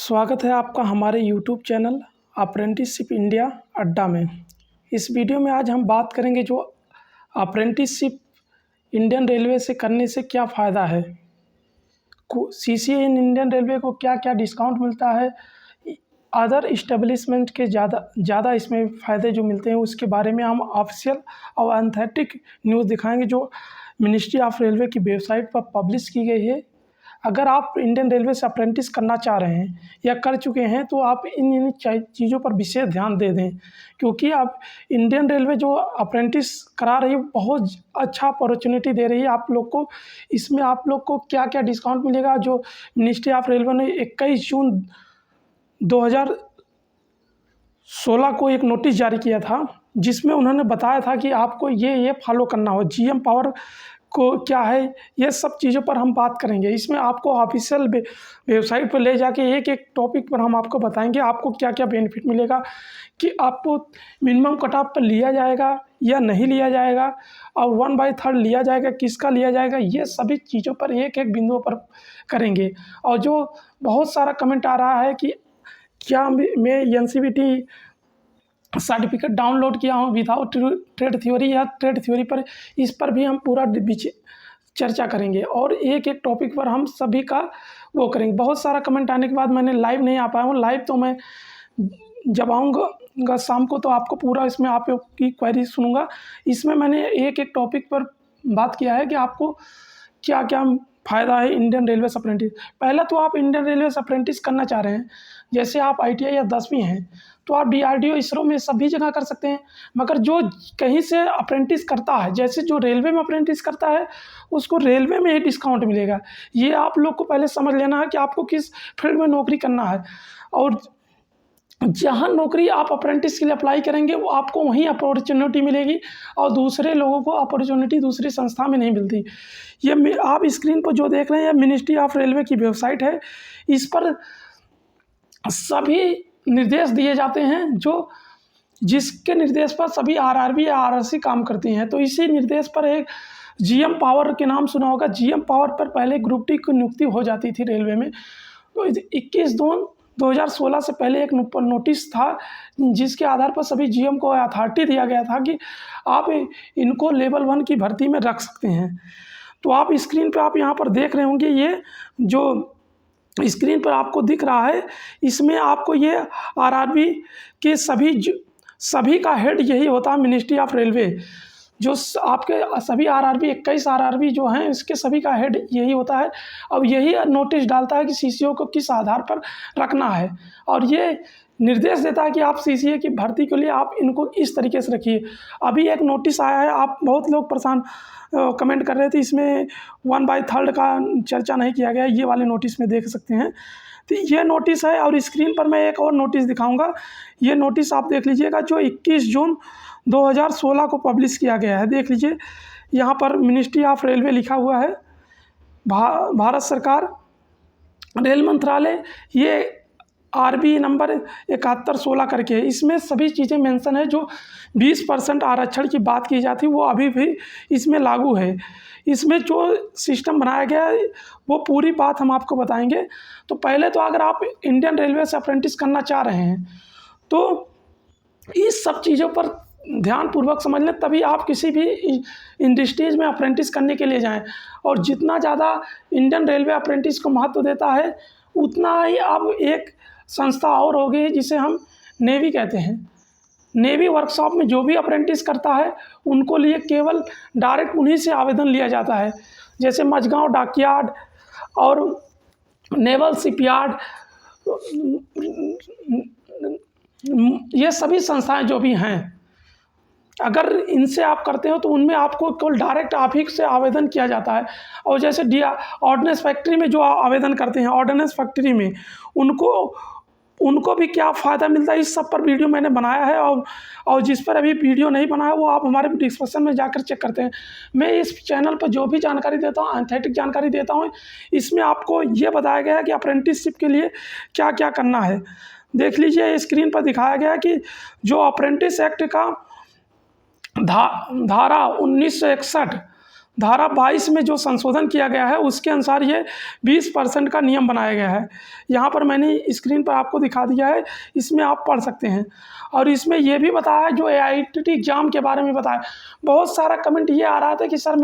स्वागत है आपका हमारे यूट्यूब चैनल अप्रेंटिसशिप इंडिया अड्डा में। इस वीडियो में आज हम बात करेंगे जो अप्रेंटिसशिप इंडियन रेलवे से करने से क्या फ़ायदा है, सीसीए इन इंडियन रेलवे को क्या क्या डिस्काउंट मिलता है, अदर इस्टेब्लिशमेंट के ज़्यादा इसमें फ़ायदे जो मिलते हैं उसके बारे में हम ऑफिशियल और ऑथेंटिक न्यूज़ दिखाएंगे जो मिनिस्ट्री ऑफ रेलवे की वेबसाइट पर पब्लिश की गई है। अगर आप इंडियन रेलवे से अप्रेंटिस करना चाह रहे हैं या कर चुके हैं तो आप इन चीज़ों पर विशेष ध्यान दे दें, क्योंकि आप इंडियन रेलवे जो अप्रेंटिस करा रही है बहुत अच्छा अपॉर्चुनिटी दे रही है आप लोग को। इसमें आप लोग को क्या क्या डिस्काउंट मिलेगा, जो मिनिस्ट्री ऑफ रेलवे ने 21 जून 2016 को एक नोटिस जारी किया था, जिसमें उन्होंने बताया था कि आपको ये फॉलो करना हो। जीएम पावर को क्या है, ये सब चीज़ों पर हम बात करेंगे। इसमें आपको ऑफिशियल वेबसाइट पर ले जाके एक एक टॉपिक पर हम आपको बताएंगे आपको क्या क्या बेनिफिट मिलेगा, कि आपको मिनिमम कट ऑफ पर लिया जाएगा या नहीं लिया जाएगा, और 1/3 लिया जाएगा, किसका लिया जाएगा, ये सभी चीज़ों पर एक एक बिंदुओं पर करेंगे। और जो बहुत सारा कमेंट आ रहा है कि क्या मैं एनसीवीटी सर्टिफिकेट डाउनलोड किया हूँ विदाउट ट्रेड थ्योरी या ट्रेड थ्योरी पर, इस पर भी हम पूरा चर्चा करेंगे और एक एक टॉपिक पर हम सभी का वो करेंगे। बहुत सारा कमेंट आने के बाद मैंने लाइव नहीं आ पाया हूँ। लाइव तो मैं जब आऊँगा शाम को तो आपको पूरा इसमें आप की क्वेरी सुनूंगा। इसमें मैंने एक एक टॉपिक पर बात किया है कि आपको क्या क्या फ़ायदा है इंडियन रेलवे अप्रेंटिस। पहला तो आप इंडियन रेलवे अप्रेंटिस करना चाह रहे हैं, जैसे आप आईटीआई या 10वीं हैं तो आप डीआरडीओ इसरो में सभी जगह कर सकते हैं। मगर जो कहीं से अप्रेंटिस करता है, जैसे जो रेलवे में अप्रेंटिस करता है उसको रेलवे में ही डिस्काउंट मिलेगा। ये आप लोग को पहले समझ लेना है कि आपको किस फील्ड में नौकरी करना है, और जहाँ नौकरी आप अप्रेंटिस के लिए अप्लाई करेंगे वो आपको वहीं अपॉर्चुनिटी मिलेगी, और दूसरे लोगों को अपॉर्चुनिटी दूसरी संस्था में नहीं मिलती। ये आप स्क्रीन पर जो देख रहे हैं मिनिस्ट्री ऑफ रेलवे की वेबसाइट है। इस पर सभी निर्देश दिए जाते हैं जो जिसके निर्देश पर सभी आरआरबी या आरआरसी काम करती हैं। तो इसी निर्देश पर एक जीएम पावर के नाम सुना होगा। जीएम पावर पर पहले ग्रुप डी की नियुक्ति हो जाती थी रेलवे में। तो 21 जून 2016 से पहले एक नोटिस था जिसके आधार पर सभी जीएम को अथॉरिटी दिया गया था कि आप इनको लेवल 1 की भर्ती में रख सकते हैं। तो आप स्क्रीन पर आप यहाँ पर देख रहे होंगे, ये जो स्क्रीन पर आपको दिख रहा है इसमें आपको ये आरआरबी के सभी का हेड यही होता है, मिनिस्ट्री ऑफ रेलवे। जो आपके सभी आरआरबी 21 आरआरबी जो हैं इसके सभी का हेड यही होता है। अब यही नोटिस डालता है कि सीसीओ को किस आधार पर रखना है, और ये निर्देश देता है कि आप सीसीए की भर्ती के लिए आप इनको इस तरीके से रखिए। अभी एक नोटिस आया है, आप बहुत लोग परेशान कमेंट कर रहे थे, इसमें 1/3 का चर्चा नहीं किया गया, ये वाले नोटिस में देख सकते हैं। तो ये नोटिस है, और स्क्रीन पर मैं एक और नोटिस दिखाऊंगा। ये नोटिस आप देख लीजिएगा जो 21 जून 2016 को पब्लिश किया गया है। देख लीजिए यहाँ पर मिनिस्ट्री ऑफ रेलवे लिखा हुआ है, भारत सरकार रेल मंत्रालय, ये आरबी नंबर 7116 करके है। इसमें सभी चीज़ें मेंशन है। जो 20% आरक्षण की बात की जाती है वो अभी भी इसमें लागू है। इसमें जो सिस्टम बनाया गया है वो पूरी बात हम आपको बताएंगे। तो पहले तो अगर आप इंडियन रेलवे से अप्रेंटिस करना चाह रहे हैं तो इस सब चीज़ों पर ध्यानपूर्वक समझ लें, तभी आप किसी भी इंडस्ट्रीज़ में अप्रेंटिस करने के लिए जाएं। और जितना ज़्यादा इंडियन रेलवे अप्रेंटिस को महत्व देता है उतना ही अब एक संस्था और हो गई जिसे हम नेवी कहते हैं। नेवी वर्कशॉप में जो भी अप्रेंटिस करता है उनको लिए केवल डायरेक्ट उन्हीं से आवेदन लिया जाता है, जैसे मझगांव डॉकयार्ड और नेवल शिपयार्ड, ये सभी संस्थाएं जो भी हैं, अगर इनसे आप करते हो तो उनमें आपको केवल डायरेक्ट आप ही से आवेदन किया जाता है। और जैसे ऑर्डिनेंस फैक्ट्री में जो आवेदन करते हैं, ऑर्डिनेंस फैक्ट्री में उनको भी क्या फ़ायदा मिलता है, इस सब पर वीडियो मैंने बनाया है। और जिस पर अभी वीडियो नहीं बनाया वो आप हमारे डिस्क्रिप्शन में जाकर चेक करते हैं। मैं इस चैनल पर जो भी जानकारी देता हूँ ऑथेंटिक जानकारी देता हूँ। इसमें आपको ये बताया गया है कि अप्रेंटिसशिप के लिए क्या क्या करना है। देख लीजिए स्क्रीन पर दिखाया गया है कि जो अप्रेंटिस एक्ट का धारा 1961 धारा 22 में जो संशोधन किया गया है उसके अनुसार ये 20% का नियम बनाया गया है। यहाँ पर मैंने स्क्रीन पर आपको दिखा दिया है, इसमें आप पढ़ सकते हैं। और इसमें ये भी बताया है, जो AITT एग्ज़ाम के बारे में बताया, बहुत सारा कमेंट ये आ रहा था कि सर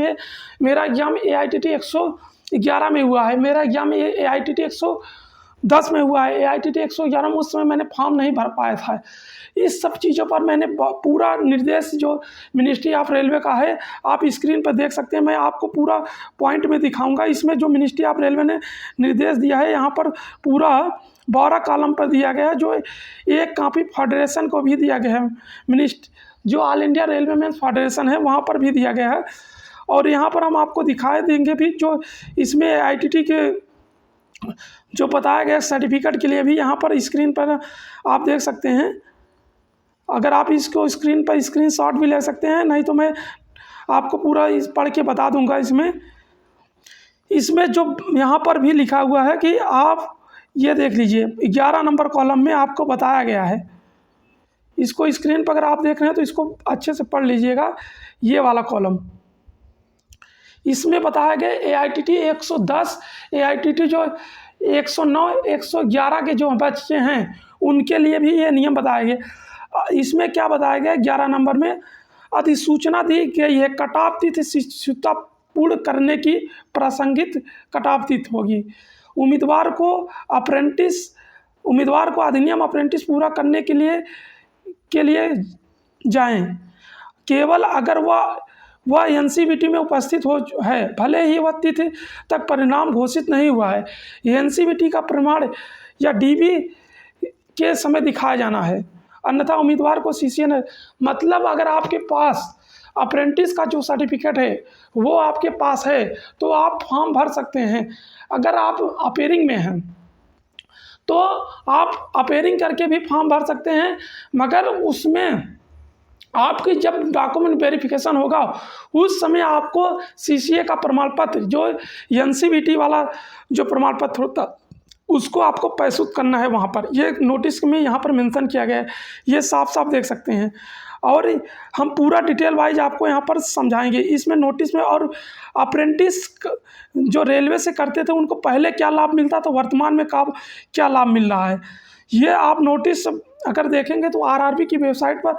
मेरा एग्ज़ाम AITT 111 में हुआ है, मेरा एग्ज़ाम AITT 110 में हुआ है, AITT 111 में उस समय मैंने फॉर्म नहीं भर पाया था। इस सब चीज़ों पर मैंने पूरा निर्देश जो मिनिस्ट्री ऑफ रेलवे का है आप स्क्रीन पर देख सकते हैं। मैं आपको पूरा पॉइंट में दिखाऊंगा। इसमें जो मिनिस्ट्री ऑफ रेलवे ने निर्देश दिया है, यहाँ पर पूरा 12 कॉलम पर दिया गया है, जो एक कॉपी फेडरेशन को भी दिया गया है। जो All India Railway Men's Federation है वहाँ पर भी दिया गया है। और यहाँ पर हम आपको दिखाए देंगे भी, जो इसमें AITT के जो बताया गया सर्टिफिकेट के लिए भी यहाँ पर स्क्रीन पर आप देख सकते हैं। अगर आप इसको स्क्रीन पर स्क्रीनशॉट भी ले सकते हैं, नहीं तो मैं आपको पूरा पढ़ के बता दूंगा। इसमें जो यहाँ पर भी लिखा हुआ है कि आप ये देख लीजिए, 11 नंबर कॉलम में आपको बताया गया है। इसको स्क्रीन पर अगर आप देख रहे हैं तो इसको अच्छे से पढ़ लीजिएगा। ये वाला कॉलम, इसमें बताया गया AITT 110, AITT जो 109, 111 के जो बच्चे हैं उनके लिए भी ये नियम बताए गए। इसमें क्या बताया गया, 11 नंबर में अधिसूचना दी गई है, कटाव तिथि शिष्यता पूर्ण करने की प्रासंगिक कटाव तिथि होगी। उम्मीदवार को अधिनियम अप्रेंटिस पूरा करने के लिए जाएं, केवल अगर वह NCVT में उपस्थित है, भले ही वह तिथि तक परिणाम घोषित नहीं हुआ है। NCVT का प्रमाण या DB के समय दिखाया जाना है, अन्यथा उम्मीदवार को CCN मतलब अगर आपके पास अप्रेंटिस का जो सर्टिफिकेट है वो आपके पास है तो आप फॉर्म भर सकते हैं। अगर आप अपेयरिंग में हैं तो आप अपेयरिंग करके भी फॉर्म भर सकते हैं, मगर उसमें आपकी जब डॉक्यूमेंट वेरिफिकेशन होगा उस समय आपको CCA का प्रमाण पत्र, जो NCVT वाला जो प्रमाण पत्र होता उसको आपको प्रस्तुत करना है वहाँ पर। ये नोटिस में यहाँ पर मेंशन किया गया है, ये साफ साफ देख सकते हैं। और हम पूरा डिटेल वाइज आपको यहाँ पर समझाएंगे इसमें नोटिस में। और अप्रेंटिस जो रेलवे से करते थे उनको पहले क्या लाभ मिलता था, वर्तमान में क्या लाभ मिल रहा है, ये आप नोटिस अगर देखेंगे तो RRB की वेबसाइट पर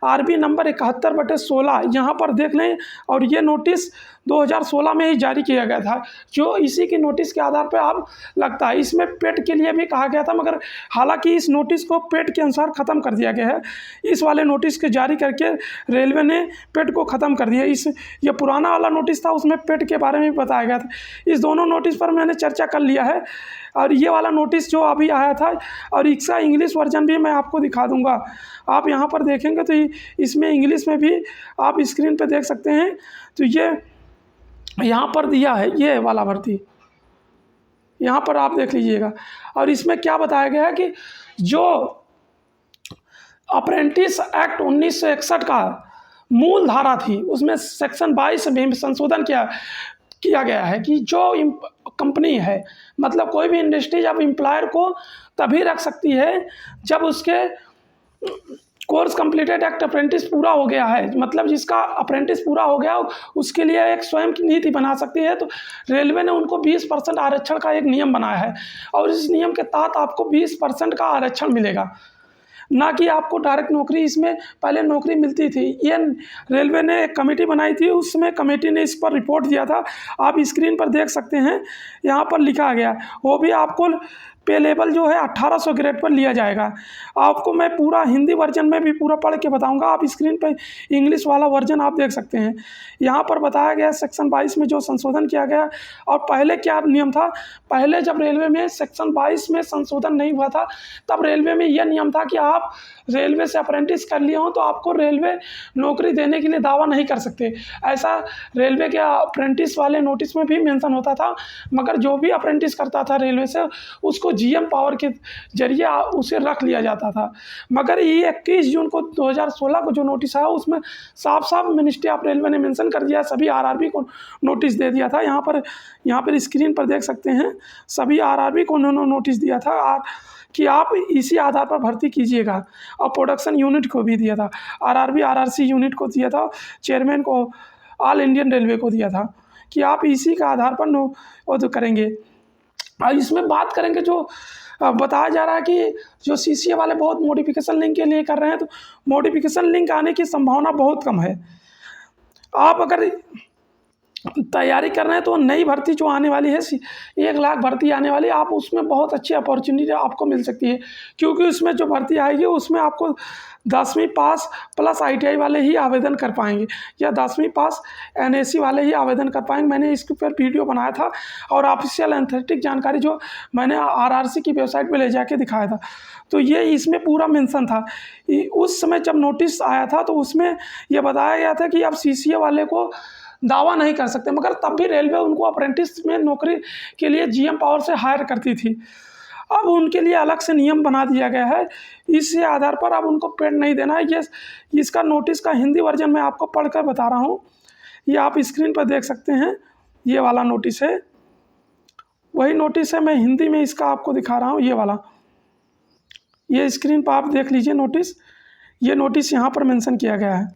RB नंबर 71/16 यहाँ पर देख लें। और ये नोटिस 2016 में ही जारी किया गया था, जो इसी के नोटिस के आधार पर आप लगता है। इसमें पेट के लिए भी कहा गया था, मगर हालांकि इस नोटिस को पेट के अनुसार ख़त्म कर दिया गया है। इस वाले नोटिस के जारी करके रेलवे ने पेट को ख़त्म कर दिया। ये पुराना वाला नोटिस था, उसमें पेट के बारे में बताया गया था। इस दोनों नोटिस पर मैंने चर्चा कर लिया है। और ये वाला नोटिस जो अभी आया था, और इसका इंग्लिश वर्जन भी मैं आपको दिखा दूंगा। आप यहाँ पर देखेंगे तो इसमें इंग्लिश में भी आप स्क्रीन पे देख सकते हैं। तो ये यहाँ पर दिया है, ये वाला भर्ती यहाँ पर आप देख लीजिएगा। और इसमें क्या बताया गया है कि जो अप्रेंटिस एक्ट 1961 का मूल धारा थी उसमें सेक्शन 22 में संशोधन किया गया है कि जो कंपनी है, मतलब कोई भी इंडस्ट्री जब एम्प्लॉयर को तभी रख सकती है जब उसके कोर्स कंप्लीटेड एक्ट अप्रेंटिस पूरा हो गया है, मतलब जिसका अप्रेंटिस पूरा हो गया उसके लिए एक स्वयं की नीति बना सकती है। तो रेलवे ने उनको 20% आरक्षण का एक नियम बनाया है, और इस नियम के तहत आपको 20% का आरक्षण मिलेगा, ना कि आपको डायरेक्ट नौकरी। इसमें पहले नौकरी मिलती थी। ये रेलवे ने एक कमेटी बनाई थी, उसमें कमेटी ने इस पर रिपोर्ट दिया था। आप स्क्रीन पर देख सकते हैं, यहाँ पर लिखा गया, वो भी आपको पे लेवल जो है 1800 ग्रेड पर लिया जाएगा। आपको मैं पूरा हिंदी वर्जन में भी पूरा पढ़ के बताऊंगा। आप स्क्रीन पर इंग्लिश वाला वर्जन आप देख सकते हैं। यहाँ पर बताया गया सेक्शन 22 में जो संशोधन किया गया। और पहले क्या नियम था, पहले जब रेलवे में सेक्शन 22 में संशोधन नहीं हुआ था तब रेलवे में यह नियम था कि आप रेलवे से अप्रेंटिस कर लिए हो तो आपको रेलवे नौकरी देने के लिए दावा नहीं कर सकते। ऐसा रेलवे के अप्रेंटिस वाले नोटिस में भी मेंशन होता था, मगर जो भी अप्रेंटिस करता था रेलवे से उसको GM पावर के जरिए उसे रख लिया जाता था। मगर ये 21 जून को 2016 को जो नोटिस आया उसमें साफ साफ मिनिस्ट्री ऑफ रेलवे ने मेंशन कर दिया, सभी RRB को नोटिस दे दिया था। यहाँ पर स्क्रीन पर देख सकते हैं, सभी RRB को उन्होंने नोटिस दिया था कि आप इसी आधार पर भर्ती कीजिएगा। और प्रोडक्शन यूनिट को भी दिया था, RRB RRC यूनिट को दिया था, चेयरमैन को ऑल इंडियन रेलवे को दिया था कि आप इसी का आधार पर वो तो करेंगे। और इसमें बात करेंगे जो बताया जा रहा है कि जो CCA वाले बहुत मॉडिफिकेशन लिंक के लिए कर रहे हैं, तो मॉडिफिकेशन लिंक आने की संभावना बहुत कम है। आप अगर तैयारी कर रहे हैं तो नई भर्ती जो आने वाली है 1 लाख भर्ती आने वाली है, आप उसमें बहुत अच्छी अपॉर्चुनिटी आपको मिल सकती है, क्योंकि उसमें जो भर्ती आएगी उसमें आपको 10वीं पास प्लस ITI वाले ही आवेदन कर पाएंगे, या 10वीं पास NSC वाले ही आवेदन कर पाएंगे। मैंने इसके ऊपर वीडियो बनाया था और ऑफिशियल एथेंटिक जानकारी जो मैंने RRC की वेबसाइट पर ले जाके दिखाया था, तो ये इसमें पूरा मेंशन था। उस समय जब नोटिस आया था तो उसमें यह बताया गया था कि अब CCA वाले को दावा नहीं कर सकते, मगर तब भी रेलवे उनको अप्रेंटिस में नौकरी के लिए GM पावर से हायर करती थी। अब उनके लिए अलग से नियम बना दिया गया है, इसी आधार पर अब उनको पेड नहीं देना है। ये इसका नोटिस का हिंदी वर्जन मैं आपको पढ़कर बता रहा हूँ, ये आप स्क्रीन पर देख सकते हैं। ये वाला नोटिस है, वही नोटिस है, मैं हिंदी में इसका आपको दिखा रहा हूँ। ये वाला, ये स्क्रीन पर आप देख लीजिए नोटिस। ये नोटिस यहाँ पर मेंशन किया गया है।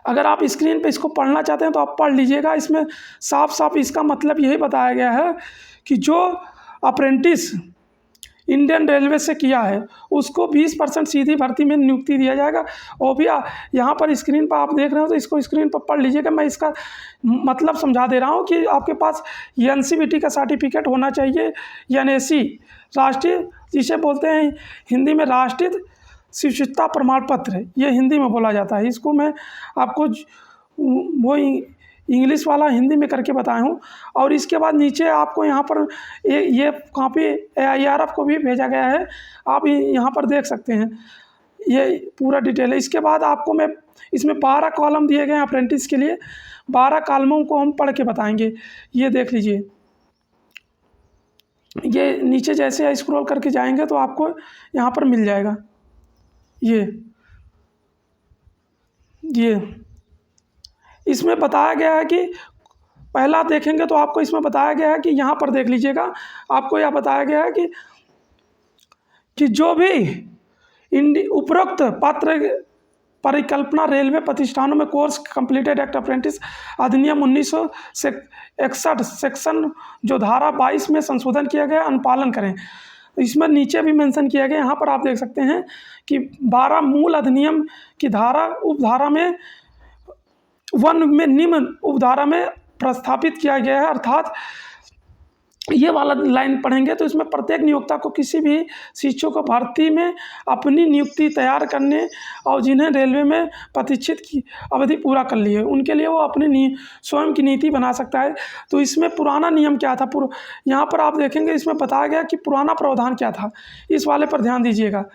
अगर आप स्क्रीन पे इसको पढ़ना चाहते हैं तो आप पढ़ लीजिएगा। इसमें साफ साफ इसका मतलब यही बताया गया है कि जो अप्रेंटिस इंडियन रेलवे से किया है उसको 20% सीधी भर्ती में नियुक्ति दिया जाएगा। और भी यहाँ पर स्क्रीन पर आप देख रहे हो तो इसको स्क्रीन पर पढ़ लीजिएगा। मैं इसका मतलब समझा दे रहा हूँ कि आपके पास NCVT का सर्टिफिकेट होना चाहिए, NSC राष्ट्रीय, जिसे बोलते हैं हिंदी में राष्ट्रीय शिक्षिता प्रमाण पत्र, ये हिंदी में बोला जाता है। इसको मैं आपको वो इंग्लिश वाला हिंदी में करके बताया हूँ। और इसके बाद नीचे आपको यहाँ पर ये कॉपी AIRF को भी भेजा गया है, आप यहाँ पर देख सकते हैं, ये पूरा डिटेल है। इसके बाद आपको मैं इसमें 12 कॉलम दिए गए हैं अप्रेंटिस के लिए, 12 कॉलमों को हम पढ़ के बताएंगे। ये देख लीजिए, ये नीचे जैसे स्क्रॉल करके जाएंगे तो आपको यहाँ पर मिल जाएगा। ये इसमें बताया गया है कि पहला देखेंगे तो आपको इसमें बताया गया है कि यहाँ पर देख लीजिएगा, आपको यह बताया गया है कि जो भी उपरोक्त पात्र परिकल्पना रेलवे प्रतिष्ठानों में कोर्स कंप्लीटेड एक्ट अप्रेंटिस अधिनियम 1961 सेक्शन जो धारा 22 में संशोधन किया गया अनुपालन करें। इसमें नीचे भी मेंशन किया गया, यहाँ पर आप देख सकते हैं कि 12 मूल अधिनियम की धारा उपधारा में 1 में निम्न उपधारा में प्रस्थापित किया गया है। अर्थात ये वाला लाइन पढ़ेंगे तो इसमें प्रत्येक नियोक्ता को किसी भी शिक्षक को भर्ती में अपनी नियुक्ति तैयार करने और जिन्हें रेलवे में प्रतिष्ठित की अवधि पूरा कर ली है उनके लिए वो अपनी स्वयं की नीति बना सकता है। तो इसमें पुराना नियम क्या था, यहाँ पर आप देखेंगे इसमें बताया गया कि पुराना प्रावधान क्या था, इस वाले पर ध्यान दीजिएगा।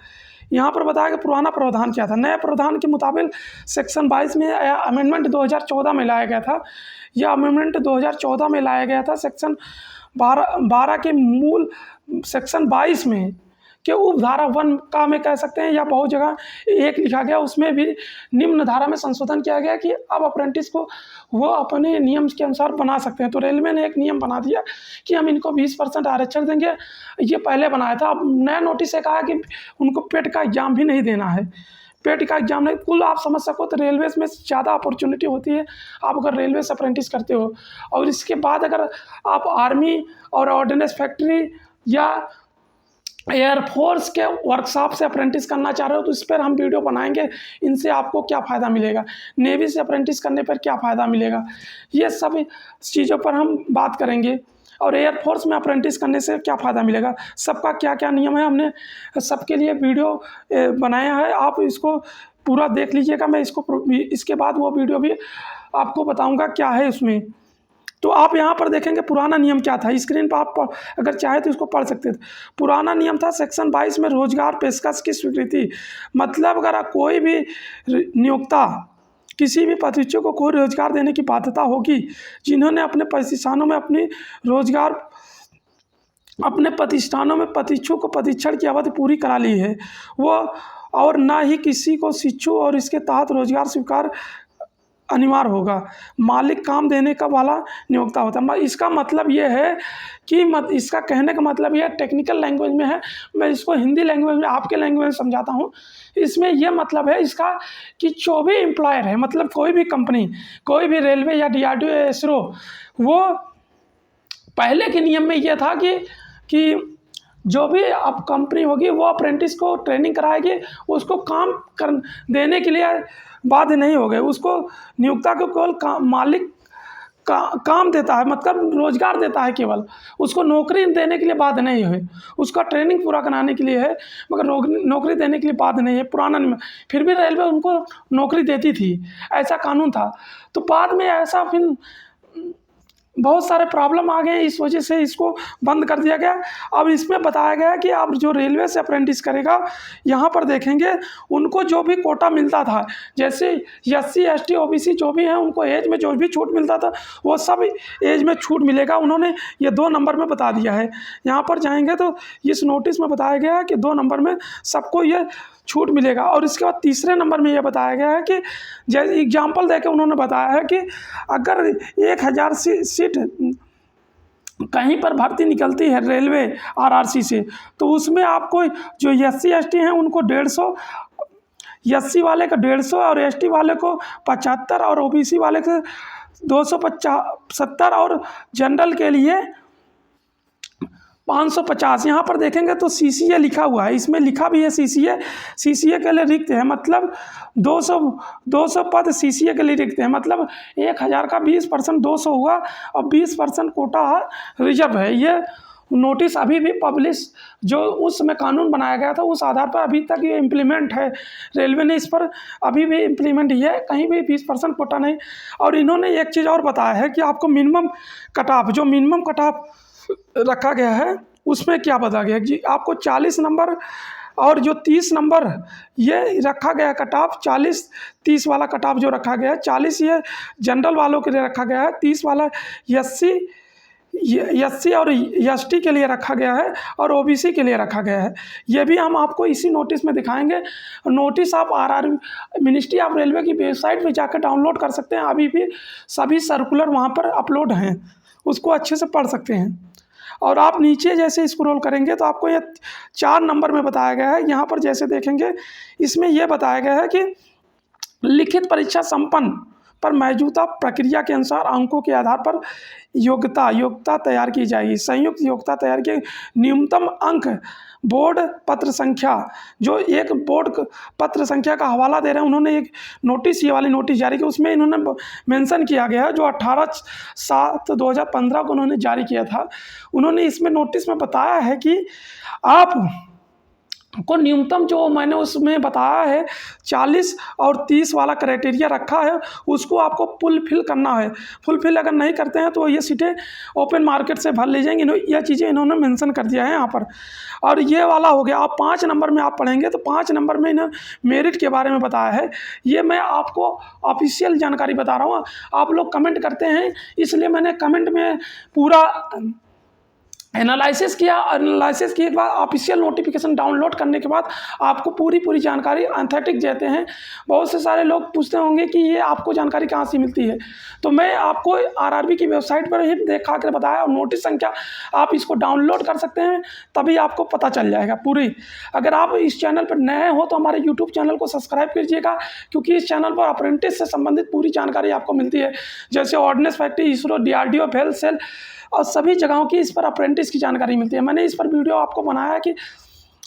यहाँ पर बताया कि पुराना प्रावधान क्या था। नए प्रावधान के मुताबिक सेक्शन 22 में अमेंडमेंट 2014 में लाया गया था। यह अमेंडमेंट 2014 में लाया गया था सेक्शन 12 के मूल सेक्शन 22 में के उपधारा 1 का में कह सकते हैं, या बहुत जगह 1 लिखा गया, उसमें भी निम्न धारा में संशोधन किया गया कि अब अप्रेंटिस को वो अपने नियम के अनुसार बना सकते हैं। तो रेलवे ने एक नियम बना दिया कि हम इनको 20% आरक्षण देंगे। ये पहले बनाया था, अब नया नोटिस से कहा कि उनको पेट का एग्जाम भी नहीं देना है। पेट का एग्जाम नहीं, कुल आप समझ सको तो रेलवे में ज़्यादा अपॉर्चुनिटी होती है आप अगर रेलवे से अप्रेंटिस करते हो। और इसके बाद अगर आप आर्मी और ऑर्डिनेंस फैक्ट्री या एयरफोर्स के वर्कशॉप से अप्रेंटिस करना चाह रहे हो तो इस पर हम वीडियो बनाएंगे, इनसे आपको क्या फ़ायदा मिलेगा, नेवी से अप्रेंटिस करने पर क्या फ़ायदा मिलेगा, ये सब चीज़ों पर हम बात करेंगे। और एयरफोर्स में अप्रेंटिस करने से क्या फ़ायदा मिलेगा, सबका क्या क्या नियम है, हमने सबके लिए वीडियो बनाया है, आप इसको पूरा देख लीजिएगा। मैं इसके बाद वो वीडियो भी आपको बताऊंगा क्या है उसमें। तो आप यहाँ पर देखेंगे पुराना नियम क्या था, स्क्रीन पर आप अगर चाहे तो इसको पढ़ सकते थे। पुराना नियम था सेक्शन 22 में रोजगार पेशकश की स्वीकृति, मतलब अगर कोई भी नियोक्ता किसी भी प्रतिष्ठित को कोई रोजगार देने की बाध्यता होगी जिन्होंने अपने प्रतिष्ठानों में अपने प्रतिष्ठानों में प्रतिष्ठित को प्रशिक्षण की अवधि पूरी करा ली है वो, और ना ही किसी को शिक्षु और इसके तहत रोजगार स्वीकार अनिवार्य होगा। मालिक काम देने का वाला नियोक्ता होता है। इसका मतलब ये है कि इसका कहने का मतलब ये टेक्निकल लैंग्वेज में है, मैं इसको हिंदी लैंग्वेज में आपके लैंग्वेज में समझाता हूँ। इसमें यह मतलब है इसका कि जो भी एम्प्लॉयर है, मतलब कोई भी कंपनी, कोई भी रेलवे या DRDO या इसरो, वो पहले के नियम में यह था कि जो भी अब कंपनी होगी वो अप्रेंटिस को ट्रेनिंग कराएगी, उसको काम कर देने के लिए बाध्य नहीं हो गए। उसको नियोक्ता को केवल मालिक काम देता है, मतलब रोजगार देता है, केवल उसको नौकरी देने के लिए बाध्य नहीं है। उसका ट्रेनिंग पूरा कराने के लिए है, मगर नौकरी देने के लिए बाध्य नहीं है। पुराना में फिर भी रेलवे उनको नौकरी देती थी, ऐसा कानून था। तो बाद में ऐसा फिर बहुत सारे प्रॉब्लम आ गए, इस वजह से इसको बंद कर दिया गया। अब इसमें बताया गया कि अब जो रेलवे से अप्रेंटिस करेगा, यहाँ पर देखेंगे उनको जो भी कोटा मिलता था, जैसे SC ST OBC जो भी हैं, उनको एज में जो भी छूट मिलता था वो सब एज में छूट मिलेगा। उन्होंने ये 2 नंबर में बता दिया है। यहाँ पर जाएंगे तो इस नोटिस में बताया गया है कि 2 नंबर में सबको ये छूट मिलेगा। और इसके बाद तीसरे नंबर में यह बताया गया है कि जैसे एग्जाम्पल देके उन्होंने बताया है कि अगर 1000 सीट कहीं पर भर्ती निकलती है रेलवे RRC से, तो उसमें आपको जो SC ST हैं उनको 150, SC वाले का 150 और ST वाले को 75 और OBC वाले को 270 और जनरल के लिए 550। यहाँ पर देखेंगे तो CCA लिखा हुआ है, इसमें लिखा भी है CCA के लिए रिक्त है, मतलब 200 पद CCA के लिए रिक्त है। मतलब 1000 का 20% 200 हुआ और 20% कोटा रिजर्व है। ये नोटिस अभी भी पब्लिश, जो उस समय कानून बनाया गया था उस आधार पर अभी तक ये इम्प्लीमेंट है। रेलवे ने इस पर अभी भी इम्प्लीमेंट किया है, कहीं भी 20% कोटा नहीं। और इन्होंने एक चीज़ और बताया है कि आपको मिनिमम कट ऑफ, जो मिनिमम कट ऑफ रखा गया है उसमें क्या बताया गया जी, आपको 40 नंबर और जो 30 नंबर ये रखा गया कट ऑफ, 40-30 वाला कट ऑफ जो रखा गया है, 40 ये जनरल वालों के लिए रखा गया है, 30 वाला SC और ST के लिए रखा गया है और OBC के लिए रखा गया है। ये भी हम आपको इसी नोटिस में दिखाएंगे। नोटिस आप मिनिस्ट्री ऑफ रेलवे की वेबसाइट पे जाकर डाउनलोड कर सकते हैं। अभी भी सभी सर्कुलर वहाँ पर अपलोड हैं, उसको अच्छे से पढ़ सकते हैं। और आप नीचे जैसे स्क्रॉल करेंगे तो आपको ये 4 नंबर में बताया गया है। यहाँ पर जैसे देखेंगे इसमें यह बताया गया है कि लिखित परीक्षा संपन्न पर मौजूदा प्रक्रिया के अनुसार अंकों के आधार पर योग्यता तैयार की जाएगी। संयुक्त योग्यता तैयार की न्यूनतम अंक बोर्ड पत्र संख्या, जो एक बोर्ड पत्र संख्या का हवाला दे रहे हैं, उन्होंने एक नोटिस, ये वाली नोटिस जारी की, उसमें इन्होंने मेंशन किया गया है जो 18/7/2015 को उन्होंने जारी किया था। उन्होंने इसमें नोटिस में बताया है कि आप को न्यूनतम, जो मैंने उसमें बताया है 40 और 30 वाला क्राइटेरिया रखा है, उसको आपको फुलफिल करना है। फुलफिल अगर नहीं करते हैं तो ये सीटें ओपन मार्केट से भर ली जाएंगी। यह चीज़ें इन्होंने मेंशन कर दिया है यहाँ पर। और ये वाला हो गया। आप 5 नंबर में आप पढ़ेंगे तो 5 नंबर में इन्होंने मेरिट के बारे में बताया है। ये मैं आपको ऑफिशियल जानकारी बता रहा हूँ। आप लोग कमेंट करते हैं, इसलिए मैंने कमेंट में पूरा एनालिसिस किया। एनालिसिस किए के बाद ऑफिशियल नोटिफिकेशन डाउनलोड करने के बाद आपको पूरी जानकारी एंथेटिक देते हैं। बहुत से सारे लोग पूछते होंगे कि ये आपको जानकारी कहाँ से मिलती है, तो मैं आपको RRB की वेबसाइट पर ही देखा कर बताया। और नोटिस संख्या आप इसको डाउनलोड कर सकते हैं, तभी आपको पता चल जाएगा पूरी। अगर आप इस चैनल पर नए हो तो हमारे यूट्यूब चैनल को सब्सक्राइब कीजिएगा, क्योंकि इस चैनल पर अप्रेंटिस से संबंधित पूरी जानकारी आपको मिलती है। जैसे ऑर्डिनेंस फैक्ट्री, इसरो, DRDO, भेल सेल और सभी जगहों की इस पर अप्रेंटिस की जानकारी मिलती है। मैंने इस पर वीडियो आपको बनाया कि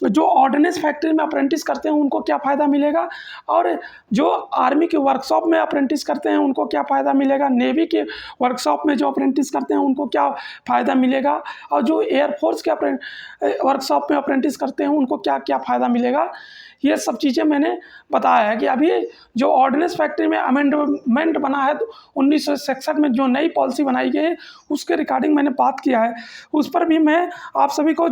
जो ऑर्डिनेंस फैक्ट्री में अप्रेंटिस करते हैं उनको क्या फ़ायदा मिलेगा, और जो आर्मी के वर्कशॉप में अप्रेंटिस करते हैं उनको क्या फ़ायदा मिलेगा, नेवी के वर्कशॉप में जो अप्रेंटिस करते हैं उनको क्या फ़ायदा मिलेगा, और जो एयरफोर्स के वर्कशॉप में अप्रेंटिस करते हैं उनको क्या क्या फ़ायदा मिलेगा। ये सब चीज़ें मैंने बताया है कि अभी जो ऑर्डिनेंस फैक्ट्री में अमेंडमेंट बना है तो 1966 में जो नई पॉलिसी बनाई गई है उसके रिगार्डिंग मैंने बात किया है। उस पर भी मैं आप सभी को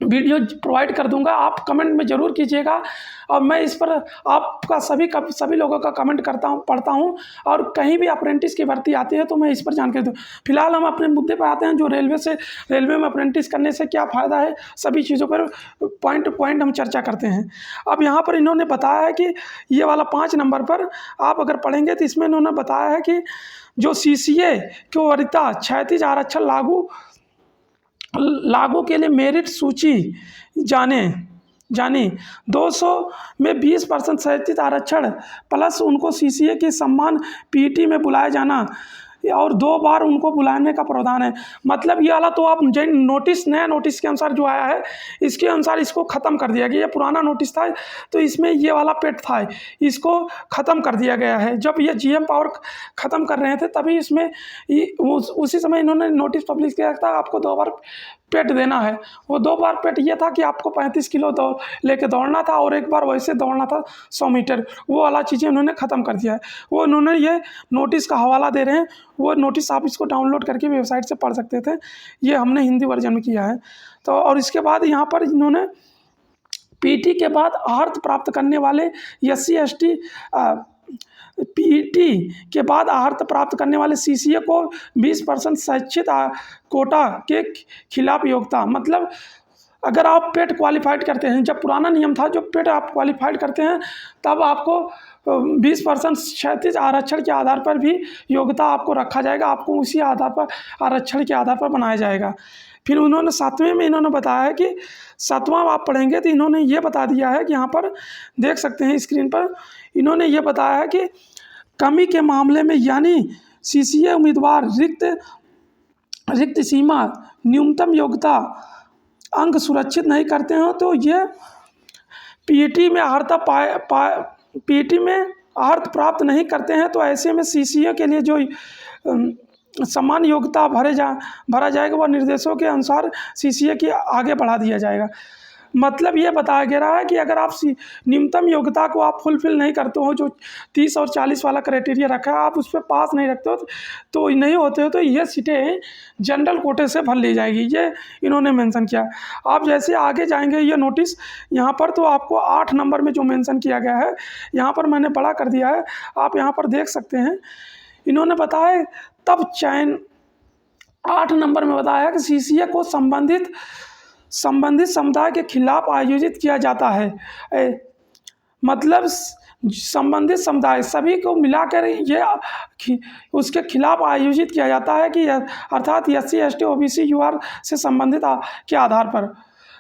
वीडियो प्रोवाइड कर दूंगा, आप कमेंट में ज़रूर कीजिएगा और मैं इस पर आपका सभी लोगों का कमेंट करता हूं, पढ़ता हूं, और कहीं भी अप्रेंटिस की भर्ती आती है तो मैं इस पर जानकारी दूँ। फिलहाल हम अपने मुद्दे पर आते हैं, जो रेलवे में अप्रेंटिस करने से क्या फ़ायदा है, सभी चीज़ों पर पॉइंट हम चर्चा करते हैं। अब यहाँ पर इन्होंने बताया है कि ये वाला 5 नंबर पर आप अगर पढ़ेंगे तो इसमें इन्होंने बताया है कि जो CCA की वरीयता क्षैतिज आरक्षण लागू के लिए मेरिट सूची जानी 200 में 20% क्षैतिज आरक्षण प्लस उनको CCA की सम्मान PT में बुलाया जाना और 2 बार उनको बुलाने का प्रावधान है। मतलब ये वाला तो आप नया नोटिस के अनुसार जो आया है, इसके अनुसार इसको ख़त्म कर दिया गया। ये पुराना नोटिस था तो इसमें ये वाला पेट था, इसको ख़त्म कर दिया गया है। जब ये GM पावर ख़त्म कर रहे थे तभी इसमें उसी समय इन्होंने नोटिस पब्लिश किया था, आपको 2 बार पेट देना है। वो 2 बार पेट ये था कि आपको 35 किलो लेके दौड़ना था और 1 बार वैसे दौड़ना था 100 मीटर। वो वाला चीज़ें उन्होंने ख़त्म कर दिया है। वो उन्होंने ये नोटिस का हवाला दे रहे हैं, वो नोटिस आप इसको डाउनलोड करके वेबसाइट से पढ़ सकते थे। ये हमने हिंदी वर्जन में किया है। तो और इसके बाद यहाँ पर इन्होंने PT के बाद अर्हता प्राप्त करने वाले SC ST PT के बाद अर्हता प्राप्त करने वाले CCA को 20% शैक्षिक कोटा के खिलाफ योग्यता। मतलब अगर आप पेट क्वालिफाइड करते हैं, जब पुराना नियम था, जो पेट आप क्वालिफाइड करते हैं तब आपको 20% क्षैतिज आरक्षण के आधार पर भी योग्यता आपको रखा जाएगा, आपको उसी आधार पर आरक्षण के आधार पर बनाया जाएगा। फिर उन्होंने 7वें में इन्होंने बताया है कि 7वां आप पढ़ेंगे तो इन्होंने ये बता दिया है कि यहाँ पर देख सकते हैं स्क्रीन पर, इन्होंने ये बताया है कि कमी के मामले में यानी CCA उम्मीदवार रिक्त सीमा न्यूनतम योग्यता अंक सुरक्षित नहीं करते हो तो ये PT में अर्हता प्राप्त नहीं करते हैं, तो ऐसे में CCA के लिए जो समान योग्यता भरा जाएगा वह निर्देशों के अनुसार CCA की आगे बढ़ा दिया जाएगा। मतलब ये बताया गया है कि अगर आप न्यूनतम योग्यता को आप फुलफिल नहीं करते हो, जो 30 और 40 वाला क्राइटेरिया रखा है, आप उस पर पास नहीं रखते हो तो नहीं होते हो तो ये सीटें जनरल कोटे से भर ली जाएगी, ये इन्होंने मेंशन किया। आप जैसे आगे जाएंगे ये नोटिस यहाँ पर तो आपको 8 नंबर में जो मेंशन किया गया है, यहाँ पर मैंने बड़ा कर दिया है, आप यहाँ पर देख सकते हैं। इन्होंने बताया तब चयन 8 नंबर में बताया कि CCA को संबंधित समुदाय के खिलाफ आयोजित किया जाता है। मतलब संबंधित समुदाय सभी को मिलाकर ये उसके खिलाफ आयोजित किया जाता है कि अर्थात SC ST OBC UR से संबंधित के आधार पर।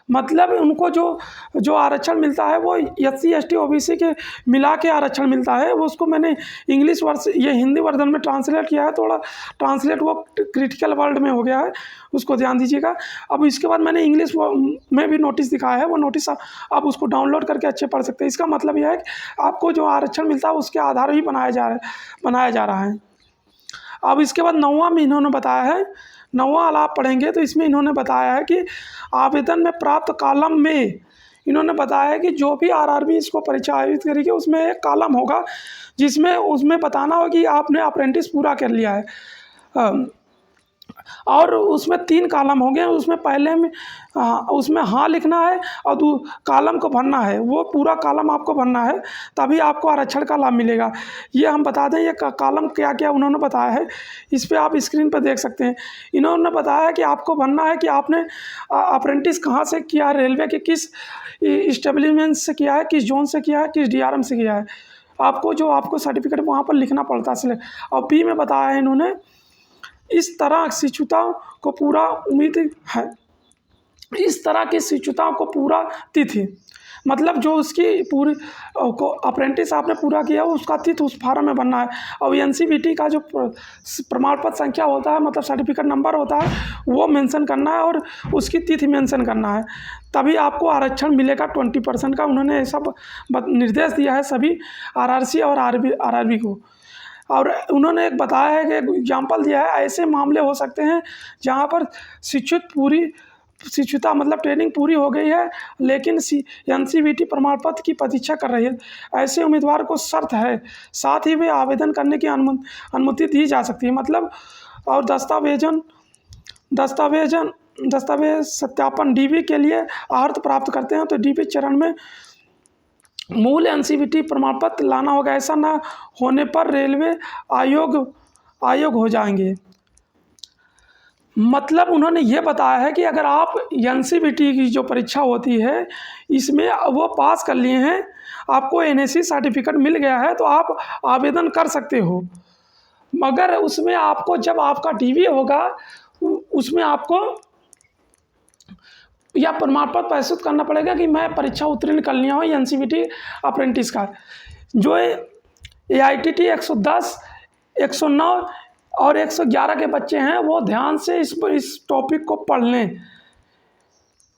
मतलब उनको जो आरक्षण मिलता है वो SC ST OBC के मिला के आरक्षण मिलता है। वो उसको मैंने इंग्लिश ये हिंदी वर्जन में ट्रांसलेट किया है, थोड़ा ट्रांसलेट वो क्रिटिकल वर्ड में हो गया है, उसको ध्यान दीजिएगा। अब इसके बाद मैंने इंग्लिश में भी नोटिस दिखाया है, वो नोटिस आप उसको डाउनलोड करके अच्छे पढ़ सकते हैं। इसका मतलब यह है कि आपको जो आरक्षण मिलता है उसके आधार ही बनाया जा रहा है। अब इसके बाद 9वां में इन्होंने बताया है, 9वां वाला आप पढ़ेंगे तो इसमें इन्होंने बताया है कि आवेदन में प्राप्त कॉलम में इन्होंने बताया है कि जो भी RRB इसको परीक्षा आयोजित करेगी उसमें एक कॉलम होगा जिसमें उसमें बताना होगा कि आपने अप्रेंटिस पूरा कर लिया है। और उसमें 3 कॉलम हो गए, उसमें पहले में उसमें हाँ लिखना है और कॉलम को भरना है, वो पूरा कॉलम आपको भरना है तभी आपको आरक्षण का लाभ मिलेगा। ये हम बता दें ये कॉलम क्या क्या उन्होंने बताया है, इस पर आप स्क्रीन पर देख सकते हैं। इन्होंने बताया कि आपको भरना है कि आपने अप्रेंटिस कहाँ से किया है, रेलवे के किस इस्टेब्लिशमेंट से किया है, किस जोन से किया है, किस DRM से किया है, आपको सर्टिफिकेट वहाँ पर लिखना पड़ता है। और B में बताया है इन्होंने इस तरह शिक्षुताओं को पूरा उम्मीद है, इस तरह की शिक्षुताओं को पूरा तिथि, मतलब जो उसकी पूरी को अप्रेंटिस आपने पूरा किया उसका तिथि उस फार्म में बनना है। और NCVT का जो प्रमाण पत्र संख्या होता है, मतलब सर्टिफिकेट नंबर होता है, वो मेंशन करना है और उसकी तिथि मेंशन करना है, तभी आपको आरक्षण मिलेगा 20% का। उन्होंने ऐसा निर्देश दिया है सभी RRC और RRB को। और उन्होंने एक बताया है कि एग्जाम्पल दिया है, ऐसे मामले हो सकते हैं जहां पर शिक्षुता मतलब ट्रेनिंग पूरी हो गई है लेकिन NCVT प्रमाण पत्र की प्रतीक्षा कर रही है, ऐसे उम्मीदवार को शर्त है, साथ ही वे आवेदन करने की अनुमति दी जा सकती है। मतलब और दस्तावेजन दस्तावेज सत्यापन डीबी के लिए अर्हता प्राप्त करते हैं तो डीबी चरण में मूल एनसीवीटी प्रमाण पत्र लाना होगा। ऐसा ना होने पर रेलवे आयोग हो जाएंगे। मतलब उन्होंने ये बताया है कि अगर आप एनसीवीटी की जो परीक्षा होती है इसमें वो पास कर लिए हैं, आपको एनएसी सर्टिफिकेट मिल गया है तो आप आवेदन कर सकते हो, मगर उसमें आपको जब आपका डीवी होगा उसमें आपको या प्रमाण पत्र प्रस्तुत करना पड़ेगा कि मैं परीक्षा उत्तीर्ण कर लिया हूँ एनसीवीटी अप्रेंटिस का। जो एआईटीटी 110, 109 और 111 के बच्चे हैं वो ध्यान से इस टॉपिक को पढ़ लें,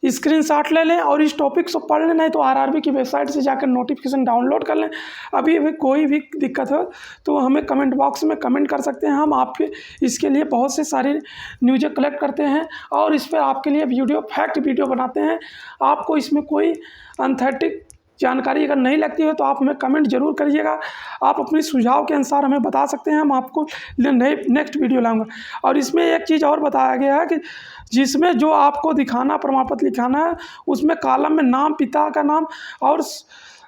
स्क्रीनशॉट ले लें और इस टॉपिक को पढ़ लें, नहीं तो आरआरबी की वेबसाइट से जाकर नोटिफिकेशन डाउनलोड कर लें। अभी भी कोई भी दिक्कत हो तो हमें कमेंट बॉक्स में कमेंट कर सकते हैं, हम आपके इसके लिए बहुत से सारी न्यूज़ें कलेक्ट करते हैं और इस पर आपके लिए वीडियो फैक्ट वीडियो बनाते हैं। आपको इसमें कोई अनथेटिक जानकारी अगर नहीं लगती है तो आप हमें कमेंट जरूर करिएगा। आप अपने सुझाव के अनुसार हमें बता सकते हैं, हम आपको नेक्स्ट वीडियो लाऊंगा। और इसमें एक चीज़ और बताया गया है कि जिसमें जो आपको दिखाना प्रमाण पत्र लिखाना है उसमें कॉलम में नाम, पिता का नाम और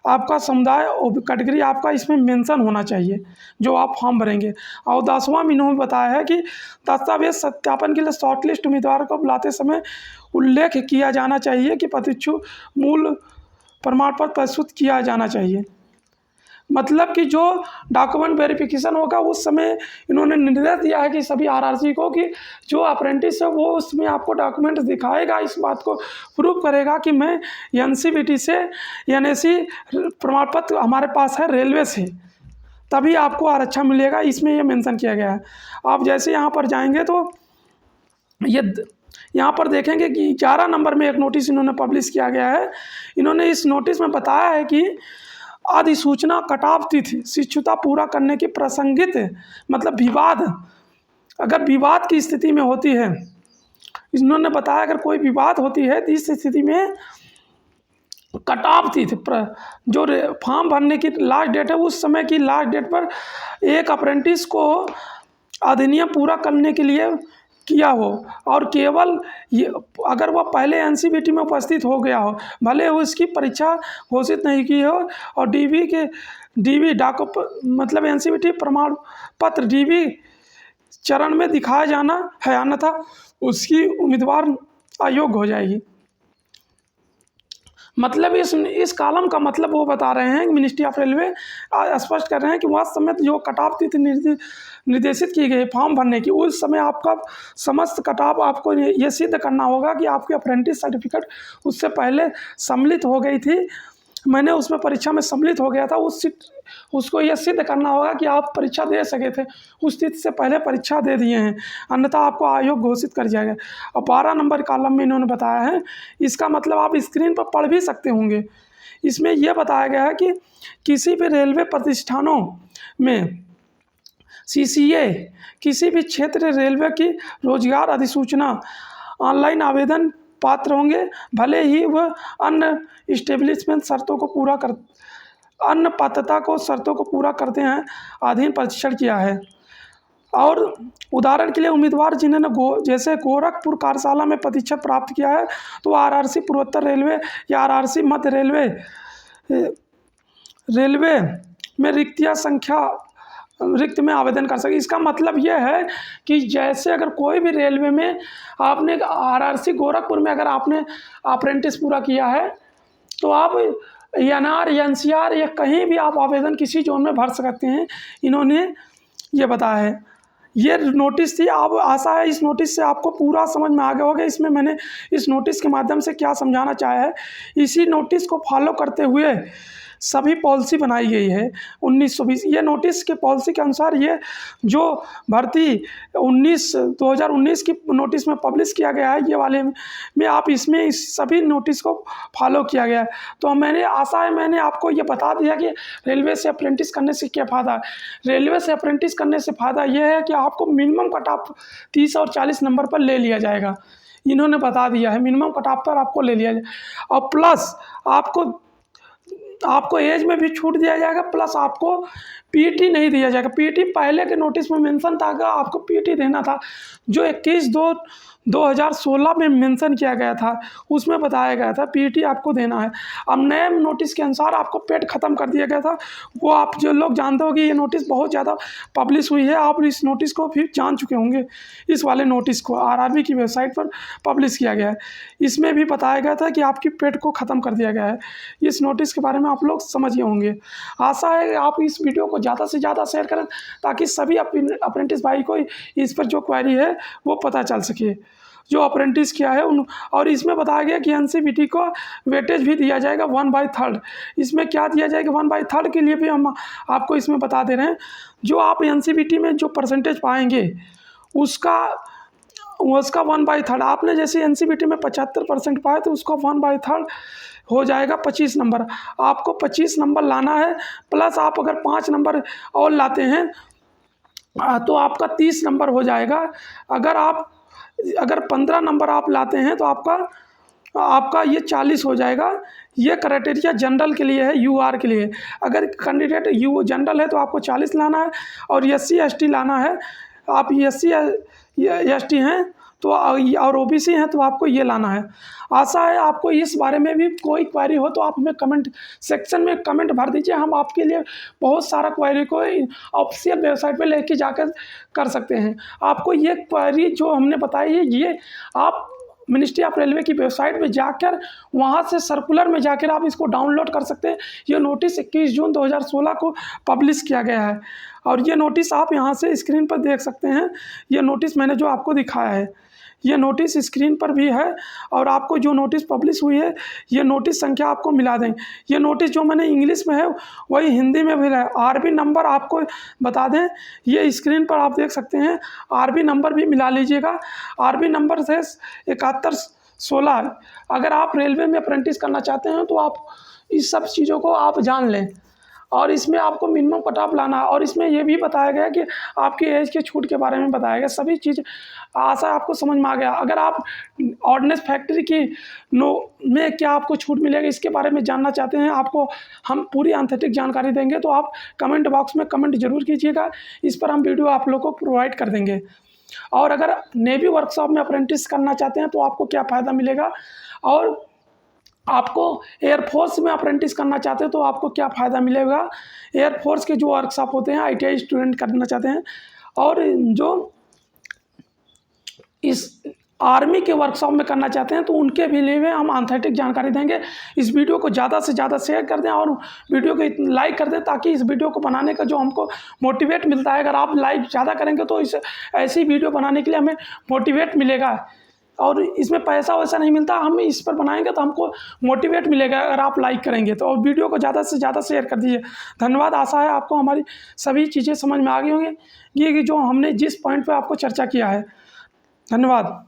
आपका समुदाय और कैटेगरी आपका इसमें मेंशन होना चाहिए जो आप फॉर्म भरेंगे। और 10वां में इन्होंने बताया है कि दस्तावेज सत्यापन के लिए शॉर्टलिस्ट उम्मीदवार को बुलाते समय उल्लेख किया जाना चाहिए कि प्रतीक्षु मूल प्रमाण पत्र प्रस्तुत किया जाना चाहिए। मतलब कि जो डॉक्यूमेंट वेरिफिकेशन होगा उस समय इन्होंने निर्देश दिया है कि सभी आरआरसी को कि जो अप्रेंटिस है वो उसमें आपको डॉक्यूमेंट दिखाएगा, इस बात को प्रूव करेगा कि मैं एनसीवीटी से एनएसी प्रमाण पत्र हमारे पास है रेलवे से, तभी आपको आरक्षण मिलेगा। इसमें ये मेंशन किया गया है। आप जैसे यहाँ पर जाएंगे तो ये यहाँ पर देखेंगे कि 11 नंबर में एक नोटिस इन्होंने पब्लिश किया गया है। इन्होंने इस नोटिस में बताया है कि अधिसूचना कटाव तिथि शिक्षुता पूरा करने की प्रसंगित, मतलब विवाद, अगर विवाद की स्थिति में होती है, इन्होंने बताया अगर कोई विवाद होती है तो इस स्थिति में कटाव तिथि जो फॉर्म भरने की लास्ट डेट है उस समय की लास्ट डेट पर एक अप्रेंटिस को अधिनियम पूरा करने के लिए किया हो और केवल ये अगर वह पहले एनसीवीटी में उपस्थित हो गया हो, भले वो इसकी परीक्षा घोषित नहीं की हो और डीवी मतलब एनसीवीटी प्रमाण पत्र डीवी चरण में दिखाया जाना है, अन्यथा उसकी उम्मीदवार अयोग्य हो जाएगी। मतलब इस कॉलम का मतलब वो बता रहे हैं, मिनिस्ट्री ऑफ रेलवे स्पष्ट कर रहे हैं कि वह समय जो कटाव तिथि निर्देशित की गई फॉर्म भरने की, उस समय आपका समस्त कटाव आपको ये सिद्ध करना होगा कि आपकी अप्रेंटिस सर्टिफिकेट उससे पहले सम्मिलित हो गई थी, मैंने उसमें परीक्षा में सम्मिलित हो गया था, उसको यह सिद्ध करना होगा कि आप परीक्षा दे सके थे, उस तिथि से पहले परीक्षा दे दिए हैं, अन्यथा आपको आयोग घोषित कर जाएगा। और 12 नंबर कॉलम में इन्होंने बताया है, इसका मतलब आप स्क्रीन पर पढ़ भी सकते होंगे। इसमें यह बताया गया है कि किसी भी रेलवे प्रतिष्ठानों में सीसीए किसी भी क्षेत्र रेलवे की रोजगार अधिसूचना ऑनलाइन आवेदन पात्र होंगे, भले ही वह अन्य इस्टेब्लिशमेंट अन्य पात्रता को शर्तों को पूरा करते हैं अधीन परीक्षण किया है। और उदाहरण के लिए उम्मीदवार जिन्होंने जैसे गोरखपुर कार्यशाला में प्रशिक्षण प्राप्त किया है तो आरआरसी पूर्वोत्तर रेलवे या आरआरसी मध्य रेलवे में रिक्त में आवेदन कर सके। इसका मतलब यह है कि जैसे अगर कोई भी रेलवे में आपने आरआरसी गोरखपुर में अगर आपने अप्रेंटिस पूरा किया है तो आप एनआर एनसीआर या कहीं भी आप आवेदन किसी जोन में भर सकते हैं, इन्होंने ये बताया है। ये नोटिस थी, अब आशा है इस नोटिस से आपको पूरा समझ में आ गया होगा इसमें मैंने इस नोटिस के माध्यम से क्या समझाना चाहा है। इसी नोटिस को फॉलो करते हुए सभी पॉलिसी बनाई गई है 1920। ये नोटिस के पॉलिसी के अनुसार ये जो भर्ती 2019 की नोटिस में पब्लिश किया गया है, ये वाले में आप इसमें इस सभी नोटिस को फॉलो किया गया है। तो मैंने आशा है मैंने आपको ये बता दिया कि रेलवे से अप्रेंटिस करने से क्या फ़ायदा है। रेलवे से अप्रेंटिस करने से फ़ायदा ये है कि आपको मिनिमम कट ऑफ 30 और 40 नंबर पर ले लिया जाएगा, इन्होंने बता दिया है मिनिमम कट ऑफ पर आपको ले लिया जाएगा। और प्लस आपको एज में भी छूट दिया जाएगा, प्लस आपको पीटी नहीं दिया जाएगा। पीटी पहले के नोटिस में मेंशन था कि आपको पीटी देना था, जो 21/2/2016 में मेंशन किया गया था, उसमें बताया गया था पीटी आपको देना है। अब नए नोटिस के अनुसार आपको पेड ख़त्म कर दिया गया था। वो आप जो लोग जानते हो कि ये नोटिस बहुत ज़्यादा पब्लिश हुई है, आप इस नोटिस को भी जान चुके होंगे। इस वाले नोटिस को आरआरबी की वेबसाइट पर पब्लिश किया गया है। इसमें भी बताया गया था कि आपकी पेड को ख़त्म कर दिया गया है। इस नोटिस के बारे में आप लोग समझिए होंगे। आशा है आप इस वीडियो को ज़्यादा से ज़्यादा शेयर करें, ताकि सभी अप्रेंटिस भाई को इस पर जो क्वेरी है वो पता चल सके, जो अप्रेंटिस किया है उन। और इसमें बताया गया कि एनसीवीटी को वेटेज भी दिया जाएगा 1/3। इसमें क्या दिया जाएगा 1/3 के लिए भी हम आपको इसमें बता दे रहे हैं। जो आप एनसीवीटी में जो परसेंटेज पाएंगे उसका 1/3, आपने जैसे एनसीवीटी में 75% पाए तो उसका 1/3 हो जाएगा 25 नंबर। आपको 25 नंबर लाना है, प्लस आप अगर 5 नंबर और लाते हैं तो आपका 30 नंबर हो जाएगा। अगर 15 नंबर आप लाते हैं तो आपका ये 40 हो जाएगा। ये क्राइटेरिया जनरल के लिए है, यूआर के लिए। अगर कैंडिडेट यू जनरल है तो आपको 40 लाना है, और एससी एसटी लाना है। आप एससी एसटी हैं तो और ओबीसी हैं तो आपको ये लाना है। आशा है आपको इस बारे में भी कोई क्वेरी हो तो आप हमें कमेंट सेक्शन में कमेंट भर दीजिए। हम आपके लिए बहुत सारा क्वेरी को ऑफिशियल वेबसाइट पे लेके जाकर कर सकते हैं। आपको ये क्वेरी जो हमने बताई है, ये आप मिनिस्ट्री ऑफ रेलवे की वेबसाइट पे जाकर वहाँ से सर्कुलर में जाकर आप इसको डाउनलोड कर सकते हैं। ये नोटिस 21 जून 2016 को पब्लिश किया गया है, और ये नोटिस आप यहाँ से स्क्रीन पर देख सकते हैं। ये नोटिस मैंने जो आपको दिखाया है, ये नोटिस स्क्रीन पर भी है, और आपको जो नोटिस पब्लिश हुई है ये नोटिस संख्या आपको मिला देंगे। ये नोटिस जो मैंने इंग्लिश में है वही हिंदी में भी है। आरबी नंबर आपको बता दें, ये स्क्रीन पर आप देख सकते हैं। आरबी नंबर भी मिला लीजिएगा। आरबी नंबर से 7116। अगर आप रेलवे में अप्रेंटिस करना चाहते हैं तो आप इस सब चीज़ों को आप जान लें, और इसमें आपको मिनिमम कट ऑफ लाना है। और इसमें यह भी बताया गया कि आपकी एज के छूट के बारे में बताया गया। सभी चीज़ आशा आपको समझ में आ गया। अगर आप ऑर्डिनेंस फैक्ट्री की में क्या आपको छूट मिलेगी इसके बारे में जानना चाहते हैं, आपको हम पूरी ऑथेंटिक जानकारी देंगे, तो आप कमेंट बॉक्स में कमेंट जरूर कीजिएगा। इस पर हम वीडियो आप लोगों को प्रोवाइड कर देंगे। और अगर नेवी वर्कशॉप में अप्रेंटिस करना चाहते हैं तो आपको क्या फ़ायदा मिलेगा, और आपको एयरफोर्स में अप्रेंटिस करना चाहते हैं तो आपको क्या फ़ायदा मिलेगा। एयरफोर्स के जो वर्कशॉप होते हैं, आईटीआई स्टूडेंट करना चाहते हैं, और जो इस आर्मी के वर्कशॉप में करना चाहते हैं तो उनके भी लिए हम ऑथेंटिक जानकारी देंगे। इस वीडियो को ज़्यादा से ज़्यादा शेयर कर दें और वीडियो को लाइक कर दें, ताकि इस वीडियो को बनाने का जो हमको मोटिवेट मिलता है, अगर आप लाइक ज़्यादा करेंगे तो इस ऐसी वीडियो बनाने के लिए हमें मोटिवेट मिलेगा। और इसमें पैसा वैसा नहीं मिलता, हम इस पर बनाएंगे तो हमको मोटिवेट मिलेगा अगर आप लाइक करेंगे तो। और वीडियो को ज़्यादा से ज़्यादा शेयर कर दीजिए। धन्यवाद। आशा है आपको हमारी सभी चीज़ें समझ में आ गई होंगी, ये कि जो हमने जिस पॉइंट पे आपको चर्चा किया है। धन्यवाद।